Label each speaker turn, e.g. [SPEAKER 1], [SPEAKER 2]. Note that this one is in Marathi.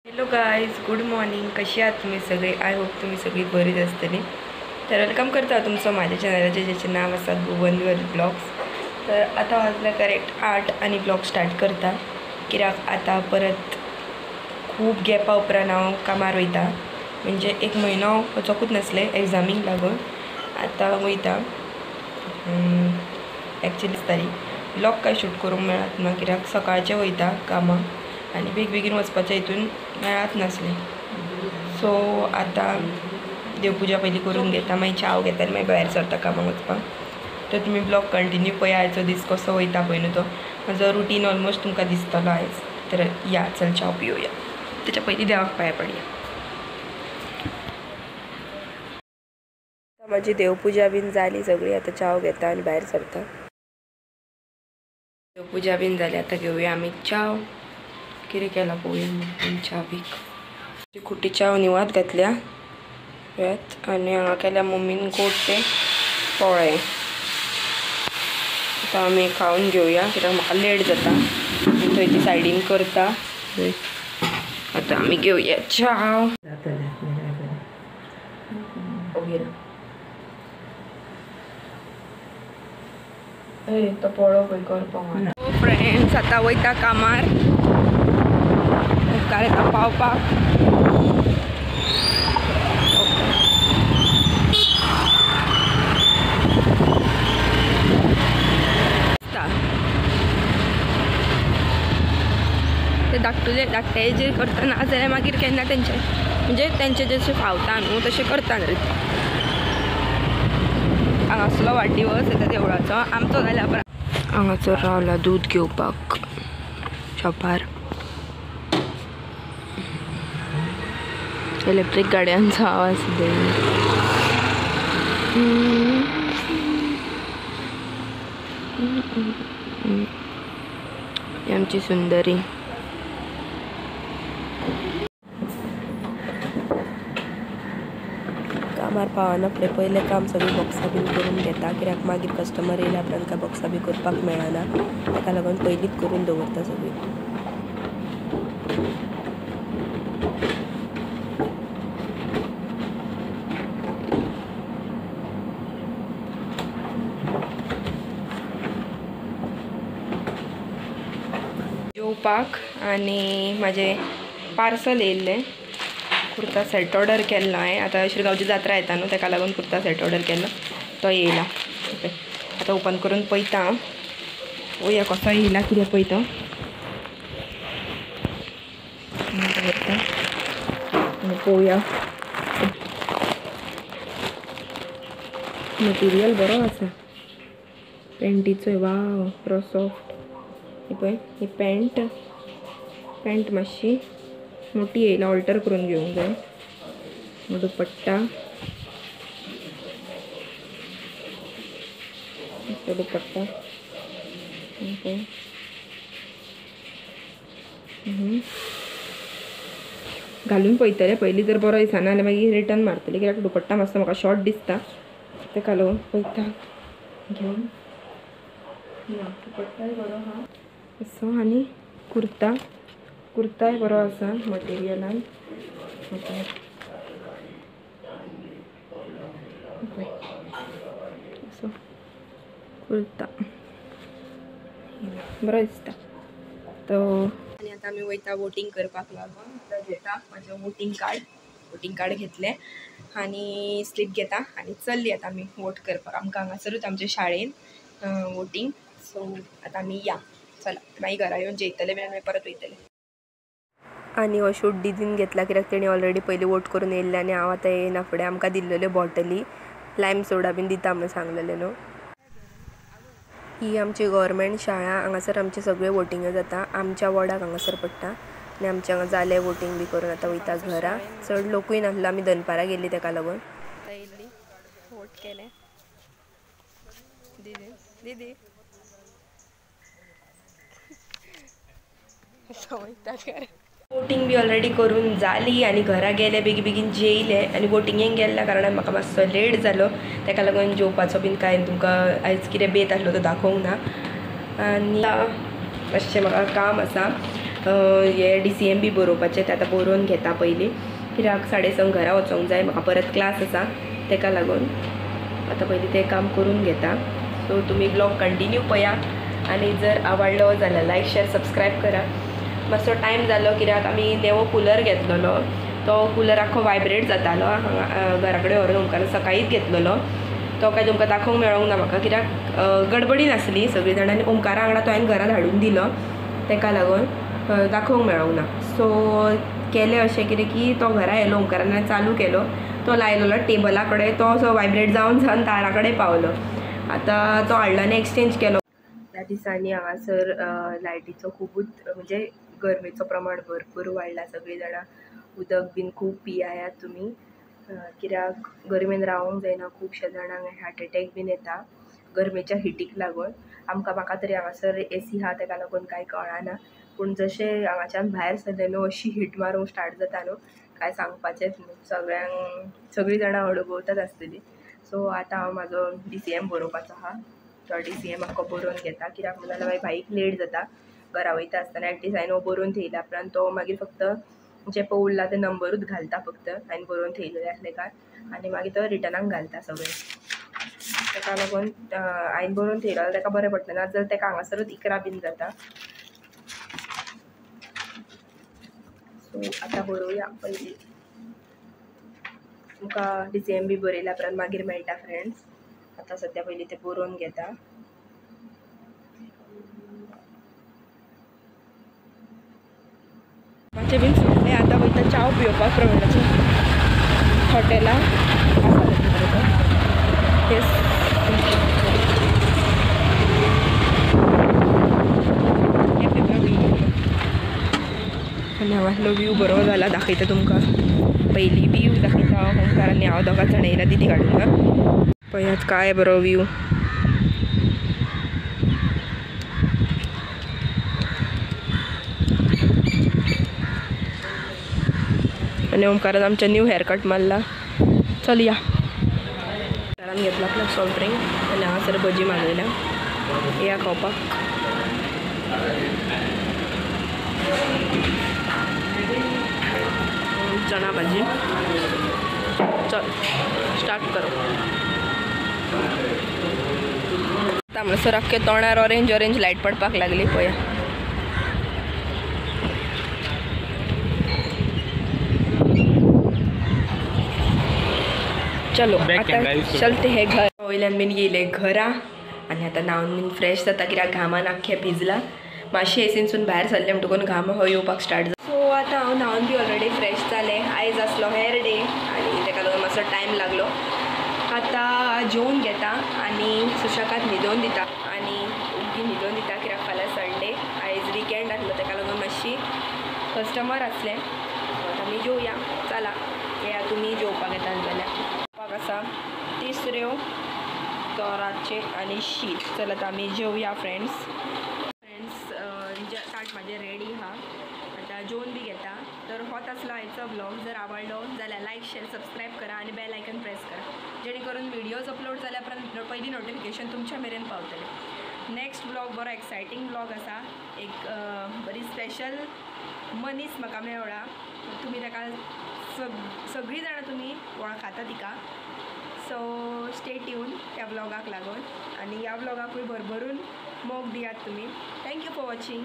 [SPEAKER 1] Hello guys, good morning. कशी आहात तुम्ही सगळे? आय होप तुम्ही सगळी बरीच असतली. तर वेलकम करता तुमचं माझ्या चॅनलाचे ज्याचे नाव असा भुवनवर ब्लॉग्स. तर आता वाजलं करेक्ट 8 आणि ब्लॉग स्टार्ट करता. कित्याक आता परत खूप गॅपा उपरांत हांव कामार वयता. म्हणजे 1 म्हयनो वचोकूच नासले एग्जामीक लागून. आता वयता एक्चुअली दिसताली ब्लॉग काय शूट करूंक मेळत ना, कित्याक सकाळचें वयता कामाक आनी बेगीन वचपाचें हितून मेळत नासलें. सो आतां देवपुजा पयलीं करून घेता, मागीर च्या घेता आनी मागीर भायर सरता कामाक वचपाक. तर तुमी ब्लॉग कंटिन्यू पळया, आयचो दीस कसो वयता पळय न्हू तो. म्हजो रुटीन ऑलमोस्ट तुमकां दिसतलो आयज. तर या चल च्या पिवया. तेच्या पयलीं देवाक पांयां पडया. माझी देवपुजा बीन जाली सगळी. आता च्या घेता आनी भायर सरता. देवपुजा बीन जाली, आता घेवया आमी च्या. कितें केला पळोवया च्या बीक. खुटी च्या निवात घातल्या आनी हांगा केल्या मम्मीन गोड ते पोळे. आता आमी खावन घेवया कित्याक म्हाका लेट जाता. थंय ती सायडीन करता. आता आमी घेवया च्या. तो पोळो खंय करपाक. फ्रेंड्स, आता वयता कामार. उपकार येता पावपाक. ते धाकटे जे करता ना जाल्यार मागीर केन्ना तेंचे म्हणजे तेंचे जशें फावता न्हू तशें करता नृत्य. हांगासलो वाडदिवस येता देवळाचो आमचो जाल्यार हांगासर रावला दूध घेवपाक शॉपार. इलेक्ट्रीक गाडयांचो आवाज आमची सुंदरी. कामार पावना फुडें पयलें काम सगळीं बॉक्सां बीन करून घेता, कित्याक मागीर कस्टमर येयल्या उपरांत काय बॉक्सां बी करपाक मेळना. ताका लागून पयलींच करून दवरता सगळीं. जेवपाक आनी म्हाजें पार्सल येयल्लें. कुर्ता सेट ऑर्डर केल्लो हांवें. आतां शिरगांवची जात्रा येता न्हू, ताका लागून कुर्ता सेट ऑर्डर केल्लो तो येयला. आतां ओपन करून पळयता हांव. पळोवया कसो येयला, कितें पळयता पळोवया. मटेरियल बरो आसा पॅन्टीचो. वाव, बरो सॉफ्ट. हे पळय, ही पॅन्ट मातशी मोठी येयला, ऑल्टर करून घेवंक जाय. दुपट्टा दुपट्टा घालून पळयतलें पयलीं. जर बरो दिसना जाल्यार मागीर रिटर्न मारतलें, कित्याक दुपट्टा मातसो म्हाका शॉर्ट दिसता. ताका लागून पळयता घेवन. दुपट्टाय बरो आहा असो. आनी कुर्ताय बरो आसा मटेरियलान. असो कुर्ता बरो दिसता तो. आनी आतां आमी वयता वोटींग करपाक लागून. घेता म्हाजें वोटींग कार्ड घेतलें आनी स्लीप घेता आनी चल्ली आतां आमी वोट करपाक. आमकां हांगासरूच आमचे शाळेन वोटींग. सो आतां आमी या चला, मागीर घरा येवन जेयतले बी आनी परत वयतले. आनी हो शूट दिदीन घेतला, कित्याक तेणी ऑलरेडी पयलीं वोट करून येयल्ले आनी हांव आतां येयना फुडें. आमकां दिल्ल्यो बॉटली लायम सोडा बीन दिता म्हणून सांगलेलें न्हू. ही आमची गव्हर्मेंट शाळा. हांगासर आमचे सगळे वोटींग जाता. आमच्या वॉर्डाक हांगासर पडटा आनी आमच्या हांगा जालें वोटींग बी करून. आतां वयता घरा. चड लोकूय नासलो, आमी दनपारां गेल्ली ताका लागून. आतां येयल्ली, वोट केलें. दीदी वोटींग बी ऑलरेडी करून जाली आनी घरा गेले, बेगीन जेयले आनी वोटींगेक गेल्ल्या कारणान म्हाका मातसो लेट जालो. ताका लागून जेवपाचो बीन कांय तुमकां आयज कितें बेत आसलो तो दाखोवंक ना. आनी मातशें म्हाका काम आसा. हे DCM बरोवपाचें तें आतां बरोवन घेता पयलीं, कित्याक 6:30 घरा वचोंक जाय, म्हाका परत क्लास आसा तेका लागून आतां पयलीं तें काम करून घेता. सो तुमी ब्लॉग कंटिन्यू पळया आनी जर आवडलो जाल्यार लायक शेअर सबस्क्रायब करा. मातसो टायम जालो कित्याक आमी नेवो कूलर घेतलेलो, तो कूलर आख्खो वायब्रेट जातालो. घरा कडेन व्हरून ओमकार सकाळीच घेतलेलो, तो काय तुमकां दाखोवंक मेळोंक ना म्हाका कित्याक गडबडीन आसली सगळीं जाणांनी. ओमकारा वांगडा तो हांवें घरा धाडून दिलो तेका लागून दाखोवंक मेळोंक ना. सो केलें अशें कितें की तो घरा येयलो, ओमकारान चालू केलो, तो लायलेलो टेबला कडेन, तो असो वायब्रेट जावन जावन तारा कडेन पावलो. आतां तो हाडलो आनी एक्सचेंज केलो. ह्या दिसांनी हांगासर लायटीचो खुबूच म्हणजे गरमेचो प्रमाण भरपूर वाडला. सगळीं जाणां उदक बीन खूब पियात तुमी, कित्याक गरमेन रावंक जायना. खुबशे जाणांक हार्ट एटॅक बीन येता गरमेच्या हिटीक लागून. म्हाका तरी हांगासर AC आहा तेका लागून कांय कळना, पूण जशें हांगाच्यान भायर सरले न्हू अशी हीट मारूंक स्टार्ट जाता न्हू काय सांगपाचेंच न्हू. सगळीं जाणां अणभवतात आसतलीं. सो आतां हांव म्हाजो DCM बरोवपाचो आहा, तो DCM आख्खो बरोवन घेता. कित्याक म्हणल्यार मागीर भाईक लेट जाता घरा वयता आसतना. एटलीस्ट हांवें हो बरोवन थेयला उपरांत तो मागीर फक्त जे पळय उरला ते नंबरूच घालता फक्त, हांवें बरोवन थेयलेले आसले काय, आनी मागीर तो रिटर्नाक घालता सगळें. तेका लागून हांवें बरोवन थेयलो जाल्यार तेका बरें पडटलें, नाजाल्यार तेका हांगासरूच इकरा बीन जाता. सो आतां बरोवया पयलीं. तुमकां DCM बरयल्या उपरांत मागीर मेळटा फ्रेंड्स. आतां सद्या पयलीं तें बरोवन घेता. मातशें बीन सुटलें, आतां वयता चाव पिवपाक प्रवीणाच्या हॉटेलां आनी हांगासलो व्यू बरो जाला दाखयता तुमकां. पयलीं व्यू दाखयता ओमकार आनी हांव दोगां जाण येयला दिदी काडूंक. पळयात काय बरो व्यू. आनी ओमकारान आमच्या न्यू हेअरकट मारला. चल या. ओमकारान घेतला आपलो सॉफ्ट ड्रिंक आनी हांगासर भजी मागयल्या, या खावपाक. चना भाजी. चल स्टार्ट करो. आतां म्हणसर आख्खे तोंडार ऑरेंज ऑरेंज लायट पडपाक लागली पळया. चलो आतां चलते हे घर. वयल्यान बीन येयले घरा आनी आतां न्हांवन बीन फ्रेश जाता कित्याक घामान आख्खें भिजला. मातशें एसीनसून भायर सरलें म्हणटकून घाम हो येवपाक स्टार्ट जालो. सो आतां हांव न्हांवन बी ऑलरेडी फ्रेश जालें. आयज आसलो हेअर डे आनी तेका लागून मातसो टायम लागलो. आतां जेवून घेता आनी सुशेगाद न्हिदोवन दिता आनी ओगी न्हिदोवन दिता कित्याक फाल्यां संडे, आयज विकेंड आसलो तेका लागून मातशी कस्टमर आसलें. आतां आमी जेवया. चला या तुमी जेवपाक येता जाल्यार. जेवपाक आसा तिसऱ्यो, तोराचे आनी शीत. चल आतां आमी जेवया फ्रेंड्स. ताट म्हाजें रेडी आहा. आतां जेवून बी घेता. तर होच आसलो आयचो ब्लॉग. जर आवडलो जाल्यार लायक शेअर सबस्क्रायब करा आनी बेल आयकन प्रेस करा, जेणे करून व्हिडिओज अपलोड जाल्या उपरांत पयलीं नोटिफिकेशन तुमच्या मेरेन पावतलें. नेक्स्ट ब्लॉग बरो एक्सायटींग ब्लॉग आसा. एक बरी स्पेशल मनीस म्हाका मेवळा. तुमी ताका सगळीं जाणां तुमी वळखाता तिका. सो स्टे ट्यून त्या ब्लॉगाक लागून आनी ह्या ब्लॉगाकूय भरभरून मोग दियात तुमी. Thank you for watching.